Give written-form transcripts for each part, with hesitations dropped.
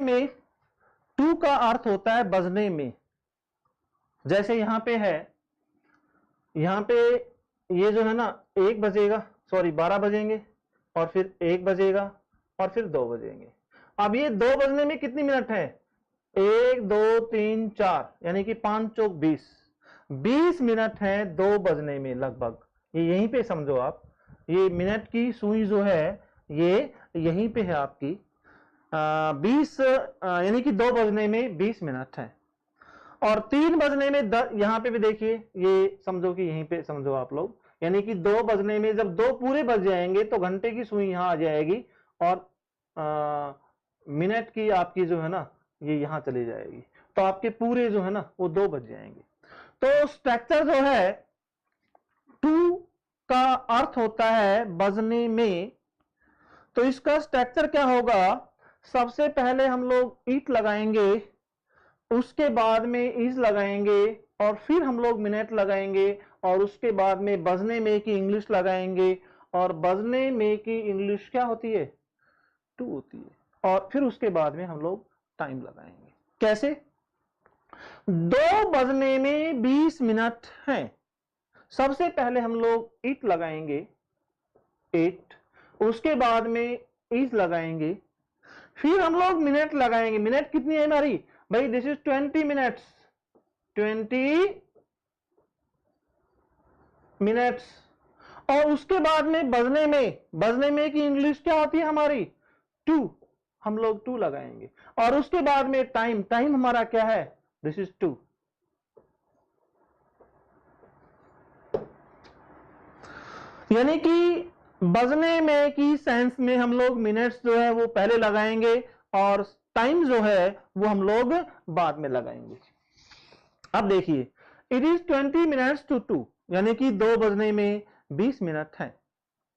में टू का अर्थ होता है बजने में। जैसे यहां पे है, यहां पे ये जो है ना 1 बजेगा, सॉरी 12 बजेंगे, और फिर 1 बजेगा, और फिर 2 बजेंगे। अब ये 2 बजने में कितनी मिनट है? 1 2 3 4, यानी कि 5 चौक 20 मिनट है 2 बजने में लगभग। ये यहीं पे समझो आप, ये मिनट की सुई जो है ये यहीं पे है आपकी। 20 यानी कि 2 बजने में 20 मिनट है, और 3 बजने में यहां पे भी देखिए, ये समझो कि यहीं पे समझो आप लोग, यानी कि 2 बजने में जब 2 पूरे बज जाएंगे तो घंटे की सुई यहां आ जाएगी, और मिनट की आपकी जो है ना ये यहां चली जाएगी, तो आपके पूरे जो है ना वो 2 बज जाएंगे। तो स्ट्रक्चर जो है टू का अर्थ होता है बजने में, तो इसका स्ट्रक्चर क्या होगा? सबसे पहले हम लोग ईट लगाएंगे, उसके बाद में इज लगाएंगे, और फिर हम लोग मिनट लगाएंगे, और उसके बाद में बजने में की इंग्लिश लगाएंगे, और बजने में की इंग्लिश क्या होती है? टू होती है, और फिर उसके बाद में हम लोग टाइम लगाएंगे। कैसे? 2 बजने में 20 मिनट हैं। सबसे पहले हम लोग इट लगाएंगे, इट, उसके बाद में इज लगाएंगे, फिर हम लोग मिनट लगाएंगे। मिनट कितनी है हमारी भाई? This is 20 minutes, 20 minutes. और उसके बाद में बजने में की इंग्लिश क्या होती है हमारी? टू, हम लोग 2 लगाएंगे, और उसके बाद में टाइम हमारा क्या है? This is 2। यानी कि बजने में की सेंस में हम लोग मिनट्स जो है वो पहले लगाएंगे, और टाइम जो है वो हम लोग बाद में लगाएंगे। अब देखिए, इट इज 20 मिनट्स टू 2, यानी कि 2 बजने में 20 मिनट है।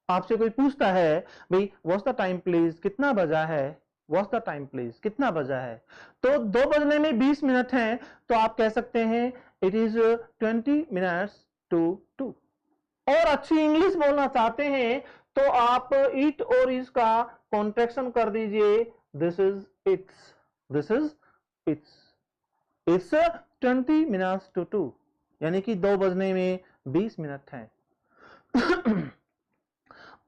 आपसे कोई पूछता है भाई व्हाट्स द टाइम प्लीज, कितना बजा है? व्हाट्स द टाइम प्लीज, कितना बजा है? तो 2 बजने में 20 मिनट है, तो आप कह सकते हैं इट इज 20 मिनट्स टू 2। और अच्छी इंग्लिश बोलना चाहते हैं तो आप इट और इज का कॉन्ट्रैक्शन कर दीजिए, this is it's, this is it's. It's 20 minutes to 2, यानी कि 2 बजने में 20 मिनट है।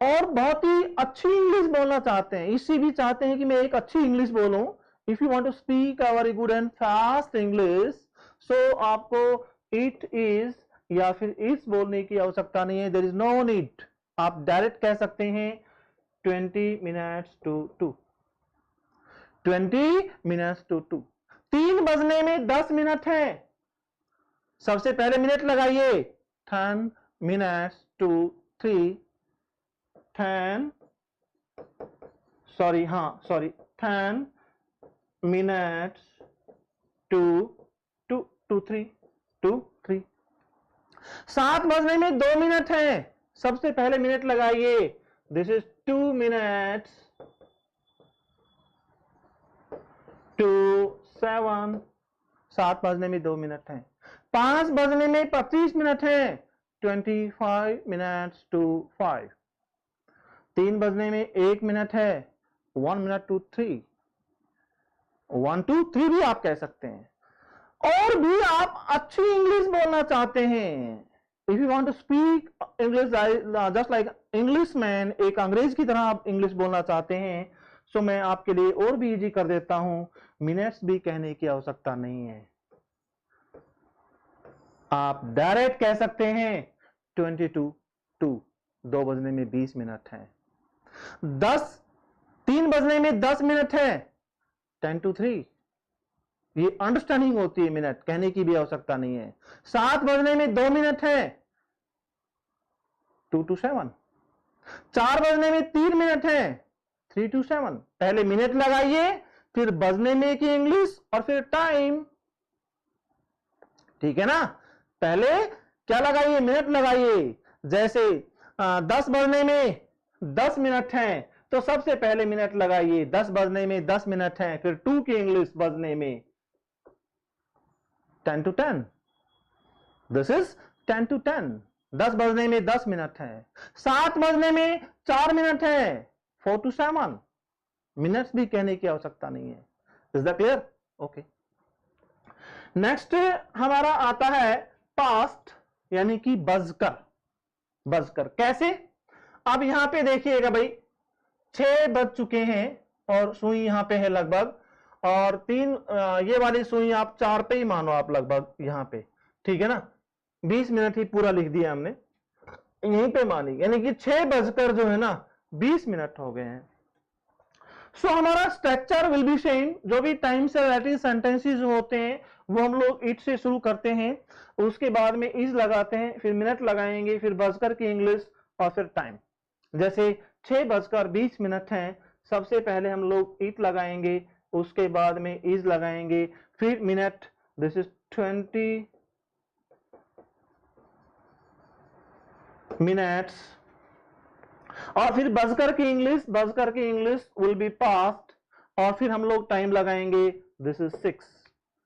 और बहुत ही अच्छी इंग्लिश बोलना चाहते हैं, इसी भी चाहते हैं कि मैं एक अच्छी इंग्लिश बोलूं, if you want to speak a very good and fast English, so आपको इट इज या फिर इज बोलने की आवश्यकता नहीं है, देयर इज नो नीड। आप डायरेक्ट कह सकते हैं 20 मिनट्स टू 2, 20 मिनट्स टू 2। 3 बजने में 10 मिनट है। सबसे पहले मिनट लगाइए, 10 मिनट्स टू 3, 10 मिनट्स टू 3। 7 बजने में 2 मिनट है। सबसे पहले मिनट लगाइए, दिस इज 2 मिनट्स टू 7। 7 बजने में 2 मिनट है। 5 बजने में 25 मिनट है, 25 मिनट्स टू 5। 3 बजने में 1 मिनट है, 1 मिनट टू 3, 1 2 3 भी आप कह सकते हैं। और भी आप अच्छी इंग्लिश बोलना चाहते हैं, if you want to speak English just like Englishman, एक अंग्रेज की तरह आप इंग्लिश बोलना चाहते हैं, सो मैं आपके लिए और भी इजी कर देता हूं, मिनट्स भी कहने की आवश्यकता नहीं है, आप डायरेक्ट कह सकते हैं 22 2। 2 बजने में 20 मिनट है। 3 बजने में 10 मिनट है, 10 to 3। ये अंडरस्टैंडिंग होती है, मिनट कहने की भी आवश्यकता नहीं है। 7 बजने में 2 मिनट है, 2 to 7। 4 बजने में 3 मिनट है, 3 to 7। पहले मिनट लगाइए, फिर बजने में की इंग्लिश, और फिर टाइम। ठीक है ना? पहले क्या लगाइए? मिनट लगाइए। जैसे 10 बजने में 10 मिनट है, तो सबसे पहले मिनट लगाइए, 10 बजने में 10 मिनट है, फिर 2 की इंग्लिश बजने में 10 to 10, दिस इज 10 to 10। 10 बजने में 10 मिनट है। 7 बजने में 4 मिनट है, 4 to 7। मिनट्स भी कहने की आवश्यकता नहीं है, is the clear? Okay, next हमारा आता है पास्ट, यानी कि बजकर। बजकर कैसे? अब यहां पे देखिएगा भाई, 6 बज चुके हैं और सुई यहां पे है लगभग, और 3 ये वाली सुई आप 4 पे ही मानो आप लगभग यहां पे, ठीक है ना, 20 मिनट ही पूरा लिख दिया हमने, यहीं पे मानी, यानी कि 6 बजकर जो है ना 20 मिनट हो गए हैं। सो हमारा स्ट्रक्चर विल बी सेम, जो भी टाइम से रिलेटेड सेंटेंसेस होते हैं वो हम लोग इट से शुरू करते हैं, उसके बाद में इज लगाते हैं, फिर मिनट लगाएंगे, फिर बजकर की इंग्लिश, और फिर टाइम। जैसे 6:20 हैं, सबसे पहले हम लोग इट लगाएंगे, उसके बाद में इज लगाएंगे, फिर मिनट, दिस इज 20 मिनट्स, और फिर बजकर की इंग्लिश विल बी पास्ट, और फिर हम लोग टाइम लगाएंगे, दिस इज 6।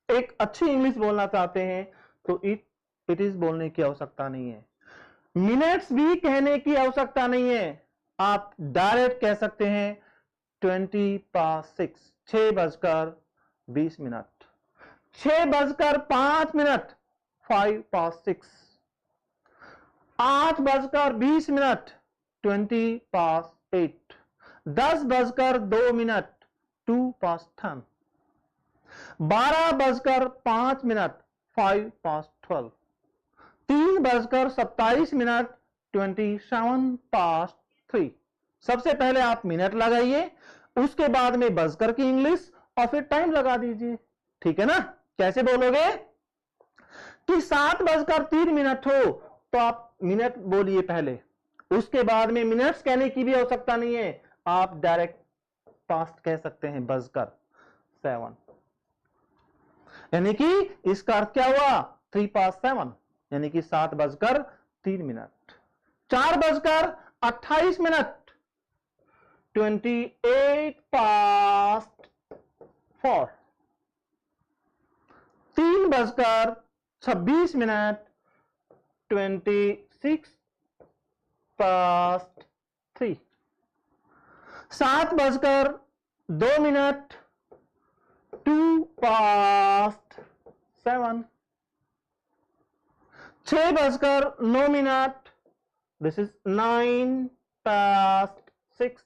एक अच्छी इंग्लिश बोलना चाहते हैं तो इट इज बोलने की आवश्यकता नहीं है, मिनट्स भी कहने की आवश्यकता नहीं है, आप डायरेक्ट कह सकते हैं 20:06, 6:20, 6:05, 5:06, 8:20, 20:08, 10:02, 2:10, 12:05, 5:12, 3:27, 27:03। सबसे पहले आप मिनट लगाइए, उसके बाद में बजकर की इंग्लिश, और फिर टाइम लगा दीजिए, ठीक है ना? कैसे बोलोगे कि 7:03 हो तो आप मिनट बोलिए पहले, उसके बाद में मिनट्स कहने की भी आवश्यकता नहीं है, आप डायरेक्ट पास्ट कह सकते हैं, बजकर 7, यानी कि इसका अर्थ क्या हुआ, 3:07, यानी कि 7:03, 4:28, 28:04, 3:26, 26:03, 7:02, 2:07, 6:09, this is 9:06,